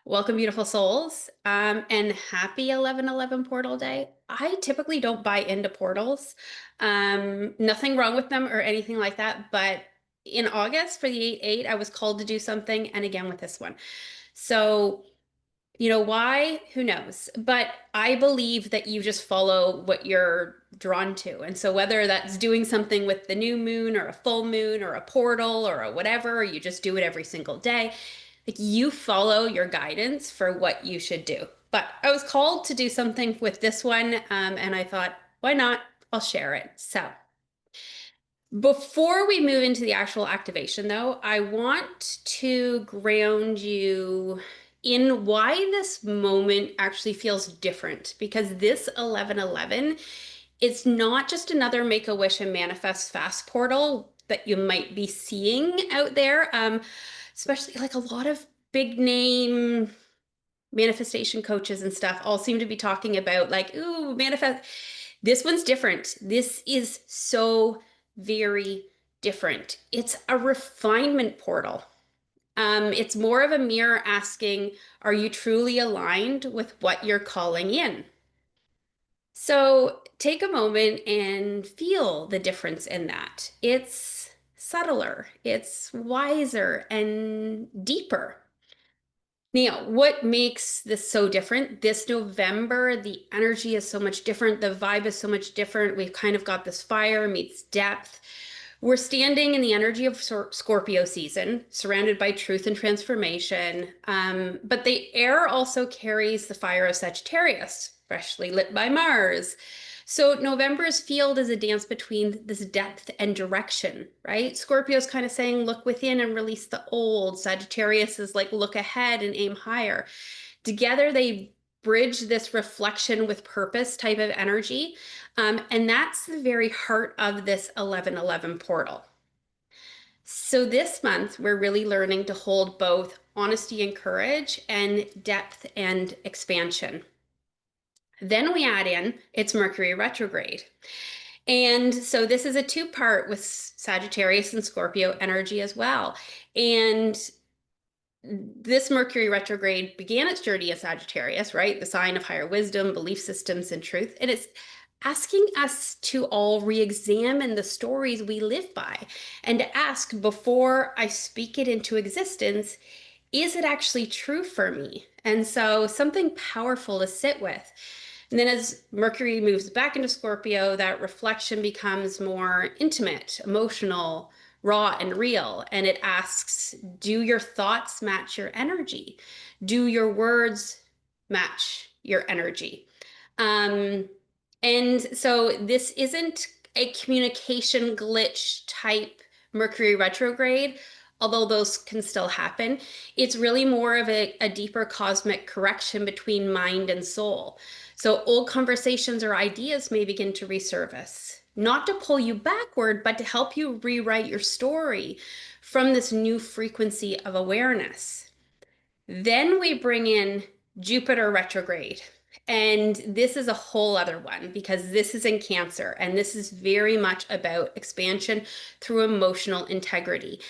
Welcome, beautiful souls, and happy 11/11 portal day. I typically don't buy into portals. Nothing wrong with them or anything like that, but in August for the 8/8, I was called to do something, and again with this one. So, why? Who knows? But I believe that you just follow what you're drawn to. And so whether that's doing something with the new moon or a full moon or a portal or a whatever, or you just do it every single day, like you follow your guidance for what you should do. But I was called to do something with this one, and I thought, why not? I'll share it. So before we move into the actual activation, though, I want to ground you in why this moment actually feels different, because this 11/11, it's not just another make a wish and manifest fast portal that you might be seeing out there, especially like a lot of big name manifestation coaches and stuff all seem to be talking about like, ooh, manifest. This one's different. This is so very different. It's a refinement portal. It's more of a mirror asking, are you truly aligned with what you're calling in? So take a moment and feel the difference in that. It's subtler, it's wiser and deeper. Now, what makes this so different? This November, the energy is so much different. The vibe is so much different. We've kind of got this fire meets depth. We're standing in the energy of Scorpio season, surrounded by truth and transformation. But the air also carries the fire of Sagittarius, freshly lit by Mars. So November's field is a dance between this depth and direction, right? Scorpio's kind of saying, look within and release the old. Sagittarius is like, look ahead and aim higher. Together, they bridge this reflection with purpose type of energy. And that's the very heart of this 11/11 portal. So this month, we're really learning to hold both honesty and courage and depth and expansion. Then we add in it's Mercury retrograde. And so this is a two-part with Sagittarius and Scorpio energy as well. And this Mercury retrograde began its journey as Sagittarius, right? The sign of higher wisdom, belief systems, and truth. And it's asking us to all re-examine the stories we live by and to ask, before I speak it into existence, is it actually true for me? And so something powerful to sit with. And then as Mercury moves back into Scorpio, that reflection becomes more intimate, emotional, raw, and real. And it asks, do your thoughts match your energy? Do your words match your energy? Um, and so this isn't a communication glitch type Mercury retrograde, although those can still happen. It's really more of a deeper cosmic correction between mind and soul. So old conversations or ideas may begin to resurface, not to pull you backward, but to help you rewrite your story from this new frequency of awareness. Then we bring in Jupiter retrograde. And this is a whole other one because this is in Cancer and this is very much about expansion through emotional integrity.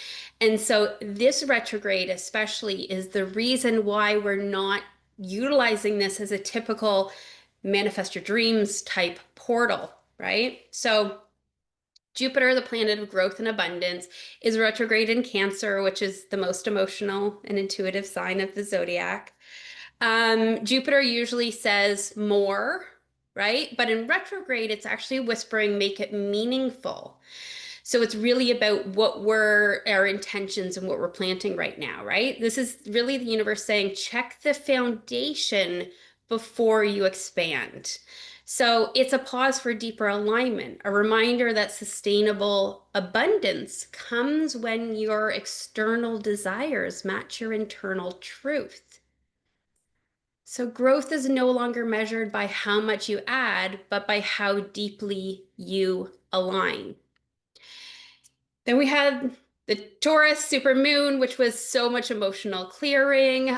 And so this retrograde especially is the reason why we're not utilizing this as a typical manifest your dreams type portal, right? So Jupiter, the planet of growth and abundance, is retrograde in Cancer, which is the most emotional and intuitive sign of the zodiac. Jupiter usually says more, right? But in retrograde, it's actually whispering, make it meaningful. So it's really about what were our intentions and what we're planting right now, right? This is really the universe saying, check the foundation before you expand. So it's a pause for deeper alignment, a reminder that sustainable abundance comes when your external desires match your internal truth. So growth is no longer measured by how much you add, but by how deeply you align. Then we had the Taurus Supermoon, which was so much emotional clearing,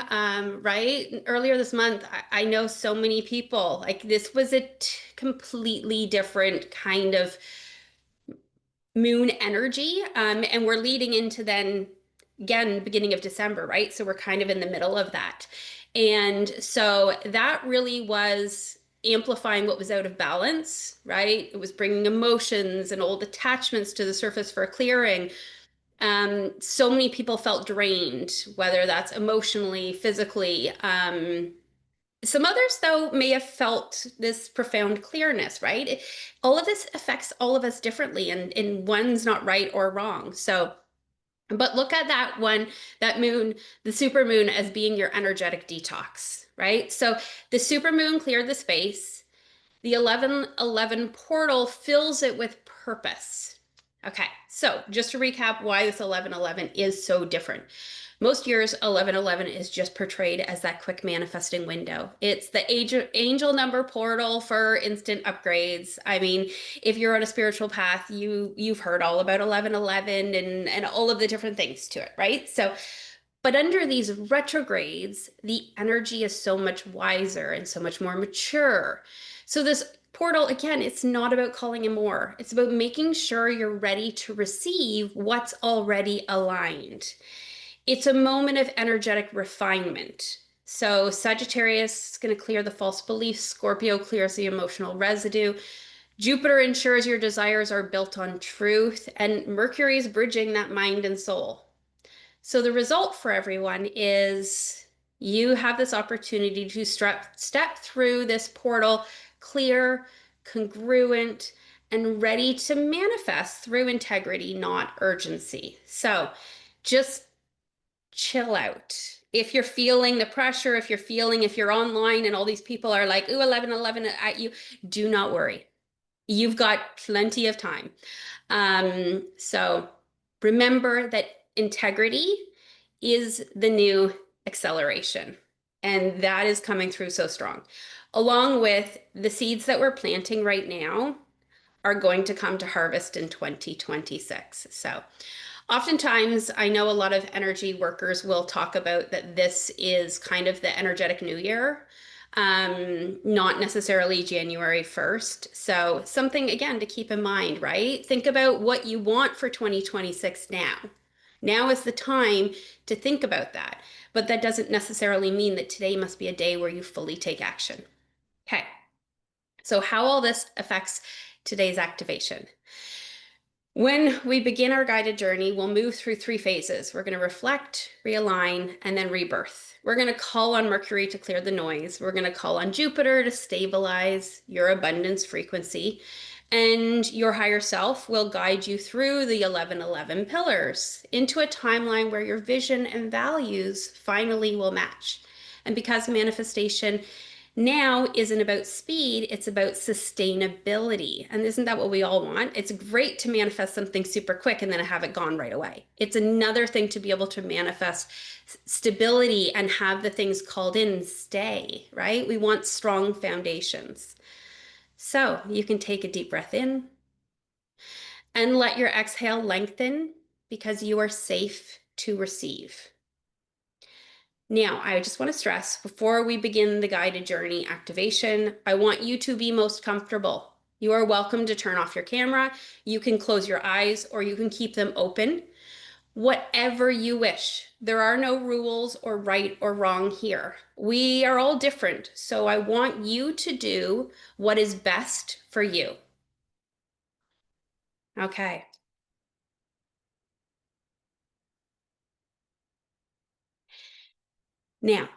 right? Earlier this month, I know so many people, like this was a completely different kind of moon energy. And we're leading into then again, beginning of December, right? So we're kind of in the middle of that. And so that really was amplifying what was out of balance, right? It was bringing emotions and old attachments to the surface for clearing. So many people felt drained, whether that's emotionally, physically. Some others, though, may have felt this profound clearness, right? All of this affects all of us differently, and one's not right or wrong. So, but look at that one, that moon, the supermoon, as being your energetic detox, right? So the supermoon cleared the space. The 1111 portal fills it with purpose. Okay, so just to recap why this 1111 is so different. Most years, 1111 is just portrayed as that quick manifesting window. It's the angel number portal for instant upgrades. I mean, if you're on a spiritual path, you've heard all about 1111 and all of the different things to it, right? So, but under these retrogrades, the energy is so much wiser and so much more mature. So this portal, again, it's not about calling in more. It's about making sure you're ready to receive what's already aligned. It's a moment of energetic refinement. So Sagittarius is going to clear the false beliefs. Scorpio clears the emotional residue. Jupiter ensures your desires are built on truth. And Mercury is bridging that mind and soul. So the result for everyone is you have this opportunity to step through this portal clear, congruent, and ready to manifest through integrity, not urgency. So just chill out. If you're feeling the pressure, if you're online and all these people are like, ooh, 1111 at you, do not worry. You've got plenty of time. So remember that integrity is the new acceleration, and that is coming through so strong. Along with the seeds that we're planting right now are going to come to harvest in 2026. So oftentimes, I know a lot of energy workers will talk about that this is kind of the energetic new year, not necessarily January 1st. So, something again to keep in mind, right? Think about what you want for 2026 now. Now is the time to think about that. But that doesn't necessarily mean that today must be a day where you fully take action. Okay. So, how all this affects today's activation. When we begin our guided journey, we'll move through 3 phases. We're going to reflect, realign, and then rebirth. We're going to call on Mercury to clear the noise. We're going to call on Jupiter to stabilize your abundance frequency. And your higher self will guide you through the 1111 pillars into a timeline where your vision and values finally will match. And because manifestation now isn't about speed, it's about sustainability. And isn't that what we all want? It's great to manifest something super quick and then have it gone right away. It's another thing to be able to manifest stability and have the things called in and stay, right? We want strong foundations. So you can take a deep breath in and let your exhale lengthen because you are safe to receive. Now, I just want to stress before we begin the guided journey activation, I want you to be most comfortable. You are welcome to turn off your camera. You can close your eyes or you can keep them open. Whatever you wish. There are no rules or right or wrong here. We are all different. So I want you to do what is best for you. Okay. Now,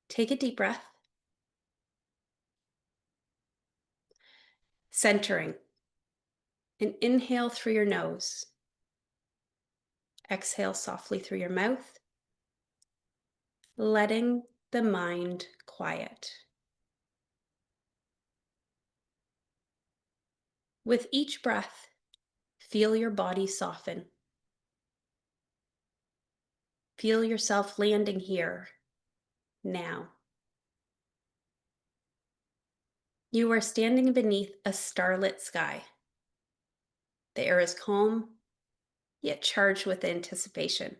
take a deep breath, centering, and inhale through your nose. Exhale softly through your mouth, letting the mind quiet. With each breath, feel your body soften. Feel yourself landing here, now. You are standing beneath a starlit sky. The air is calm, yet charged with anticipation.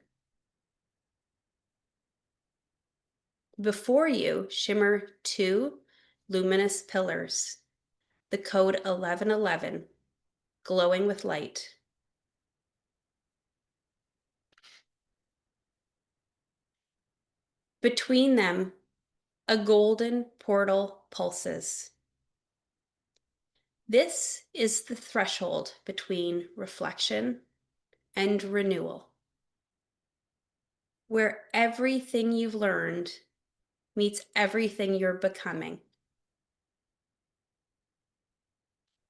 Before you shimmer 2 luminous pillars, the code 1111, glowing with light. Between them, a golden portal pulses. This is the threshold between reflection and renewal, where everything you've learned meets everything you're becoming.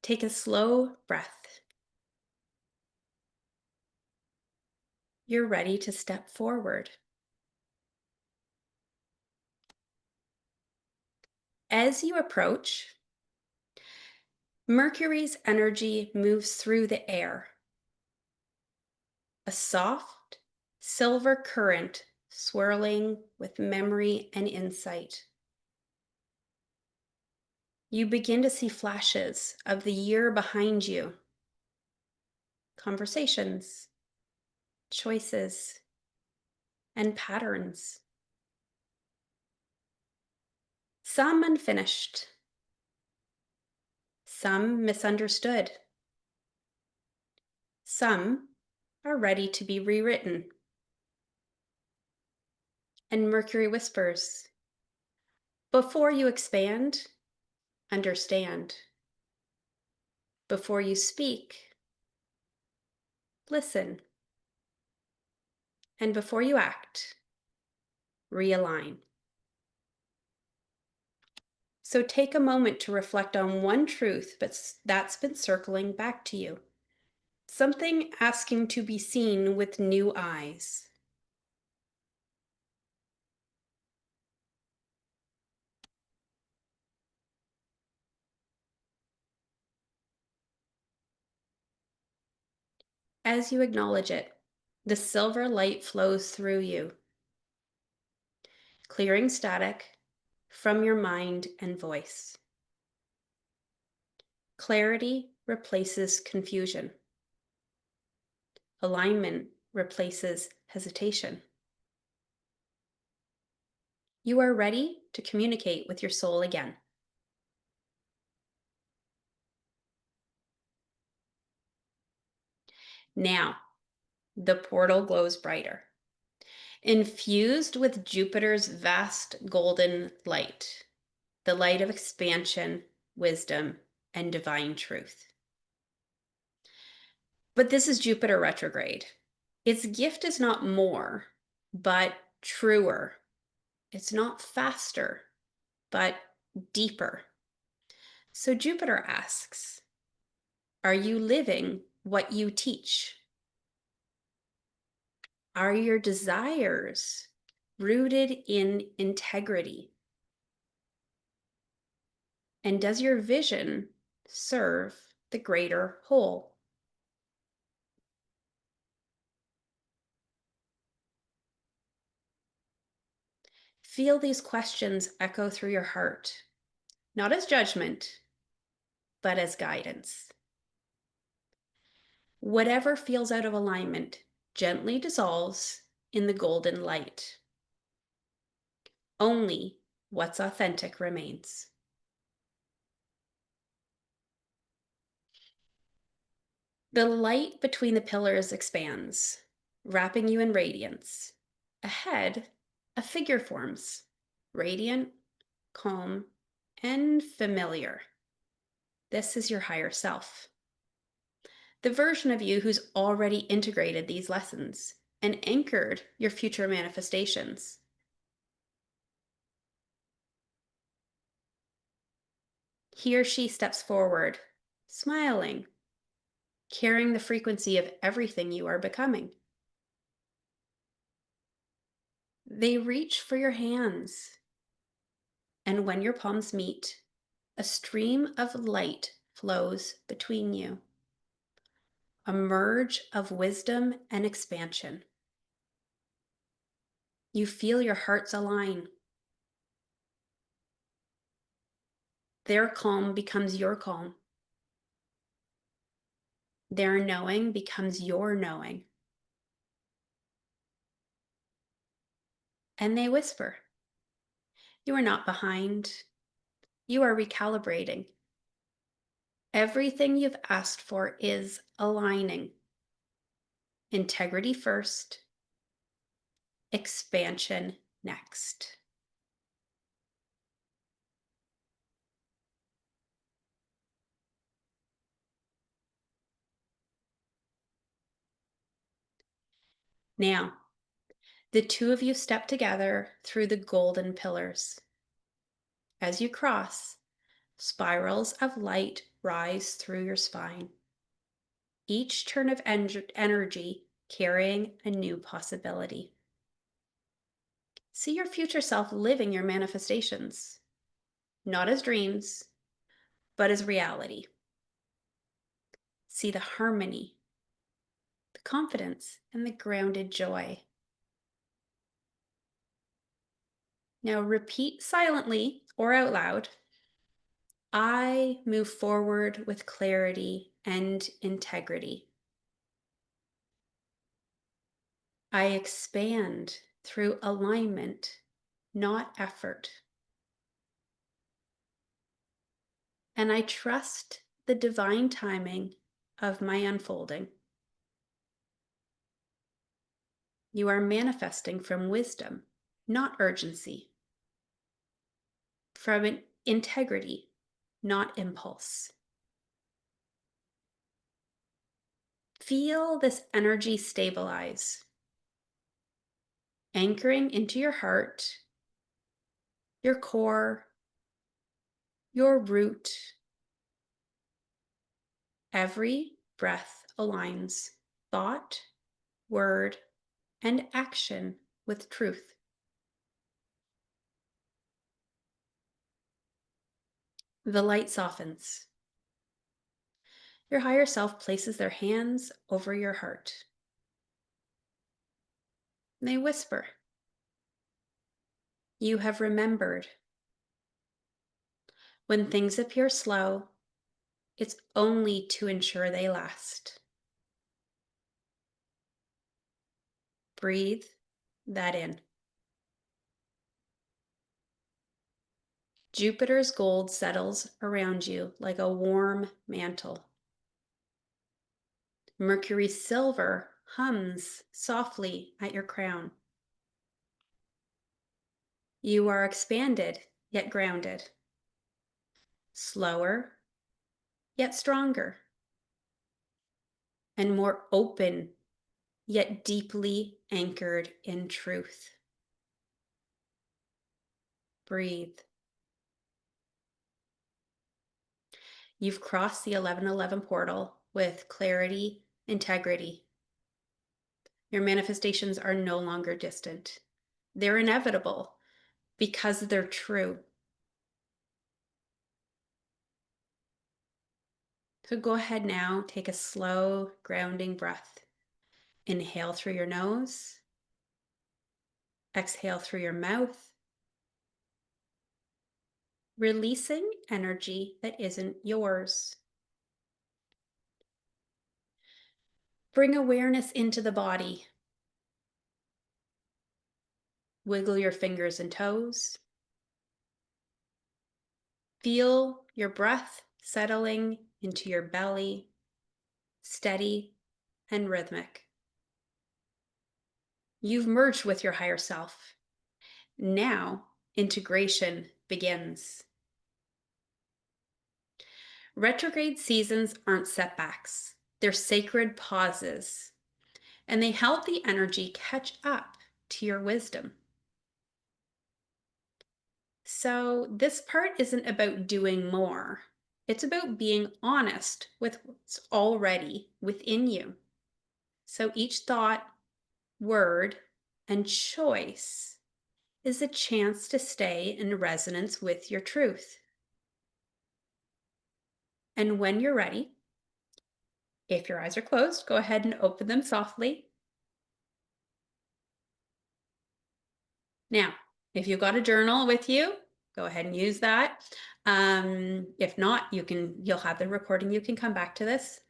Take a slow breath. You're ready to step forward. As you approach, Mercury's energy moves through the air. A soft, silver current swirling with memory and insight. You begin to see flashes of the year behind you. Conversations, choices, and patterns. Some unfinished, some misunderstood. Some are ready to be rewritten. And Mercury whispers, before you expand, understand. Before you speak, listen. And before you act, realign. So take a moment to reflect on one truth that's been circling back to you. Something asking to be seen with new eyes. As you acknowledge it, the silver light flows through you, clearing static from your mind and voice. Clarity replaces confusion. Alignment replaces hesitation. You are ready to communicate with your soul again. Now, the portal glows brighter, infused with Jupiter's vast golden light, the light of expansion, wisdom, and divine truth. But this is Jupiter retrograde. Its gift is not more, but truer. It's not faster, but deeper. So Jupiter asks, are you living what you teach? Are your desires rooted in integrity? And does your vision serve the greater whole? Feel these questions echo through your heart, not as judgment, but as guidance. Whatever feels out of alignment gently dissolves in the golden light. Only what's authentic remains. The light between the pillars expands, wrapping you in radiance. Ahead, a figure forms, radiant, calm, and familiar. This is your higher self. The version of you who's already integrated these lessons and anchored your future manifestations. He or she steps forward, smiling, carrying the frequency of everything you are becoming. They reach for your hands, and when your palms meet, a stream of light flows between you. A merge of wisdom and expansion. You feel your hearts align. Their calm becomes your calm. Their knowing becomes your knowing. And they whisper, you are not behind. You are recalibrating. Everything you've asked for is aligning. Integrity first, expansion next. Now, the two of you step together through the golden pillars. As you cross, spirals of light rise through your spine, each turn of energy carrying a new possibility. See your future self living your manifestations, not as dreams, but as reality. See the harmony, the confidence, and the grounded joy. Now repeat silently or out loud. I move forward with clarity and integrity. I expand through alignment, not effort. And I trust the divine timing of my unfolding. You are manifesting from wisdom, not urgency. From integrity, not impulse. Feel this energy stabilize, anchoring into your heart, your core, your root. Every breath aligns thought, word, and action with truth. The light softens. Your higher self places their hands over your heart. They whisper, "You have remembered." When things appear slow, it's only to ensure they last. Breathe that in. Jupiter's gold settles around you like a warm mantle. Mercury's silver hums softly at your crown. You are expanded yet grounded. Slower yet stronger. And more open yet deeply anchored in truth. Breathe. You've crossed the 1111 portal with clarity, integrity. Your manifestations are no longer distant. They're inevitable because they're true. So go ahead now, take a slow, grounding breath. Inhale through your nose. Exhale through your mouth. Releasing energy that isn't yours. Bring awareness into the body. Wiggle your fingers and toes. Feel your breath settling into your belly, steady and rhythmic. You've merged with your higher self. Now, integration begins. Retrograde seasons aren't setbacks. They're sacred pauses, and they help the energy catch up to your wisdom. So this part isn't about doing more. It's about being honest with what's already within you. So each thought, word, and choice is a chance to stay in resonance with your truth. And when you're ready, if your eyes are closed, go ahead and open them softly. Now, if you've got a journal with you, go ahead and use that. If not, you'll have the recording. You can come back to this.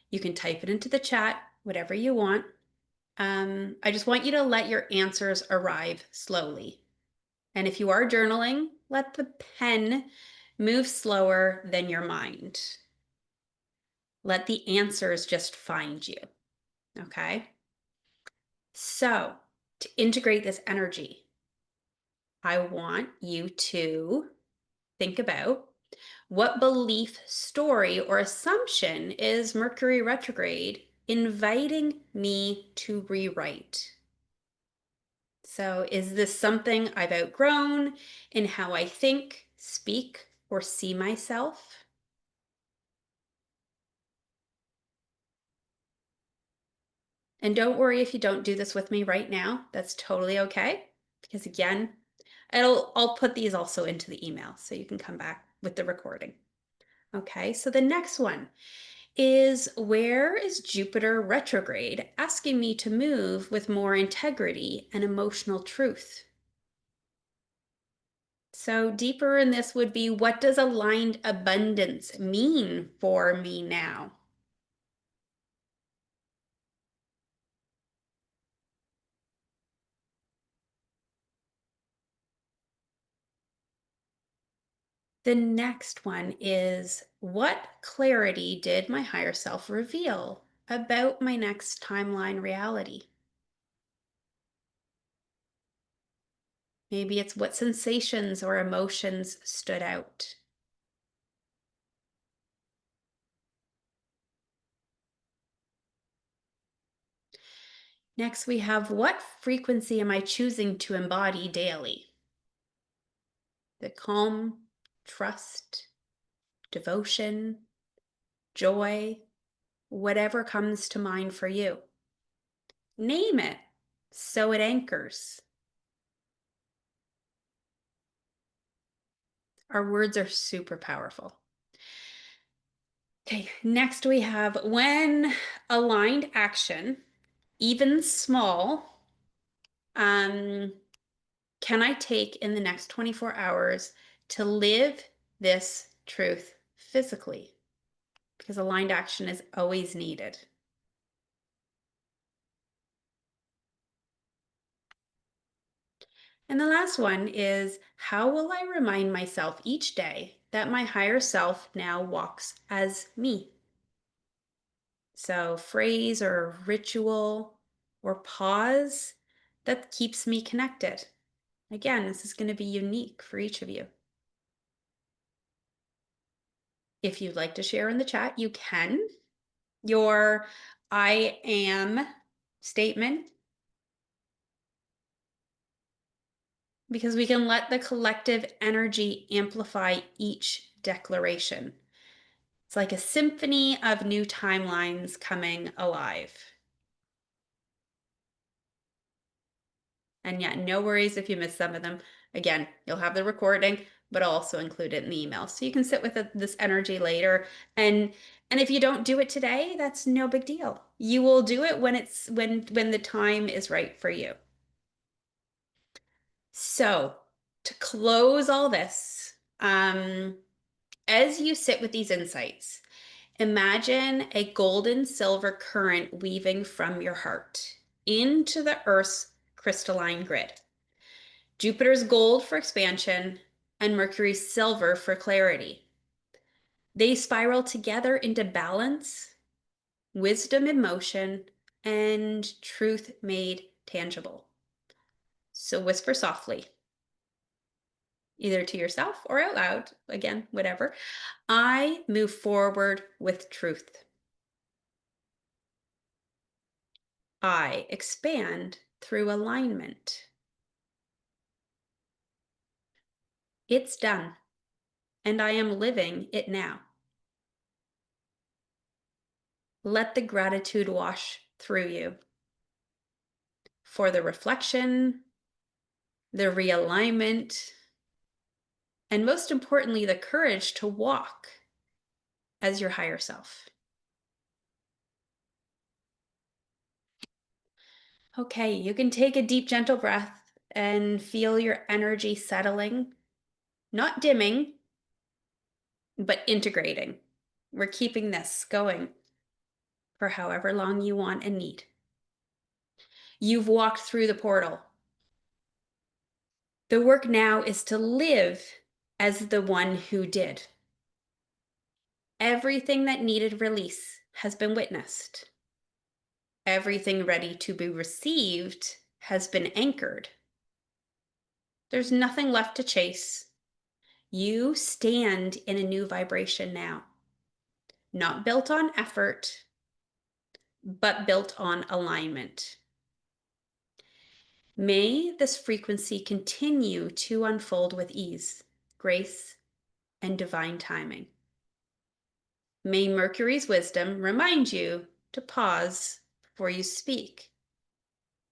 You can type it into the chat, whatever you want. I just want you to let your answers arrive slowly. And if you are journaling, let the pen move slower than your mind. Let the answers just find you, okay? So, to integrate this energy, I want you to think about what belief, story, or assumption is Mercury retrograde inviting me to rewrite? So, is this something I've outgrown in how I think, speak, or see myself? And don't worry if you don't do this with me right now. That's totally okay. Because again, I'll put these also into the email so you can come back with the recording. Okay, so the next one is, where is Jupiter retrograde asking me to move with more integrity and emotional truth? So deeper in this would be, what does aligned abundance mean for me now? The next one is, what clarity did my higher self reveal about my next timeline reality? Maybe it's, what sensations or emotions stood out. Next, we have, what frequency am I choosing to embody daily? The calm, trust, devotion, joy, whatever comes to mind for you. Name it so it anchors. Our words are super powerful. Okay, next we have, when aligned action, even small, um, can I take in the next 24 hours to live this truth physically? Because aligned action is always needed. And the last one is, how will I remind myself each day that my higher self now walks as me? So, phrase or ritual or pause that keeps me connected. Again, this is going to be unique for each of you. If you'd like to share in the chat, you can. Your I am statement, because we can let the collective energy amplify each declaration. It's like a symphony of new timelines coming alive. And yeah, no worries if you miss some of them. Again, you'll have the recording, but I'll also include it in the email. So you can sit with this energy later. And if you don't do it today, that's no big deal. You will do it when when the time is right for you. So to close all this, as you sit with these insights, imagine a golden silver current weaving from your heart into the Earth's crystalline grid. Jupiter's gold for expansion and Mercury's silver for clarity. They spiral together into balance, wisdom in motion, and truth made tangible. So whisper softly, either to yourself or out loud, again, whatever. I move forward with truth. I expand through alignment. It's done, and I am living it now. Let the gratitude wash through you for the reflection, the realignment, and most importantly, the courage to walk as your higher self. Okay, you can take a deep, gentle breath and feel your energy settling, not dimming, but integrating. We're keeping this going for however long you want and need. You've walked through the portal. The work now is to live as the one who did. Everything that needed release has been witnessed. Everything ready to be received has been anchored. There's nothing left to chase. You stand in a new vibration now, not built on effort, but built on alignment. May this frequency continue to unfold with ease, grace, and divine timing. May Mercury's wisdom remind you to pause before you speak,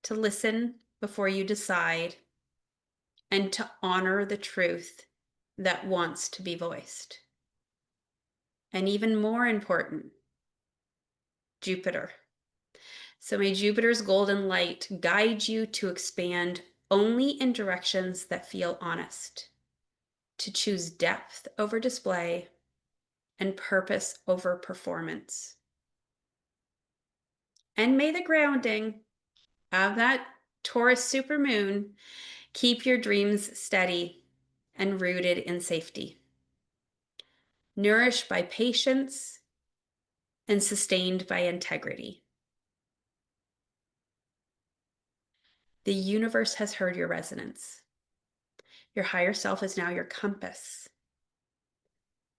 to listen before you decide, and to honor the truth that wants to be voiced. And even more important, Jupiter. So may Jupiter's golden light guide you to expand only in directions that feel honest, to choose depth over display and purpose over performance. And may the grounding of that Taurus Supermoon keep your dreams steady and rooted in safety, nourished by patience and sustained by integrity. The universe has heard your resonance. Your higher self is now your compass.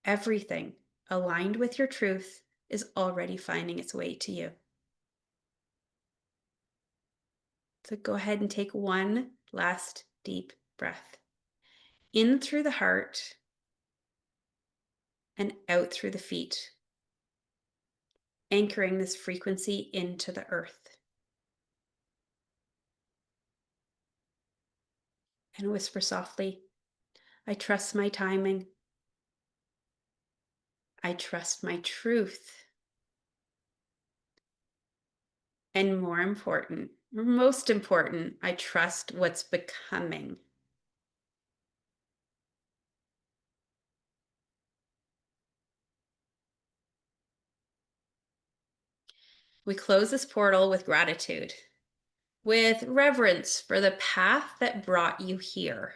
Everything aligned with your truth is already finding its way to you. So go ahead and take one last deep breath. In through the heart and out through the feet, anchoring this frequency into the earth. And whisper softly, I trust my timing. I trust my truth. And most important, I trust what's becoming. We close this portal with gratitude, with reverence for the path that brought you here,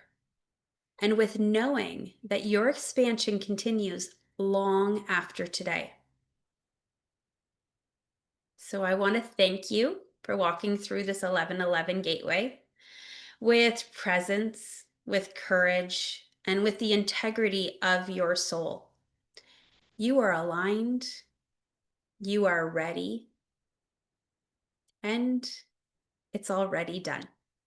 and with knowing that your expansion continues long after today. So I want to thank you for walking through this 1111 gateway with presence, with courage, and with the integrity of your soul. You are aligned, you are ready, and it's already done.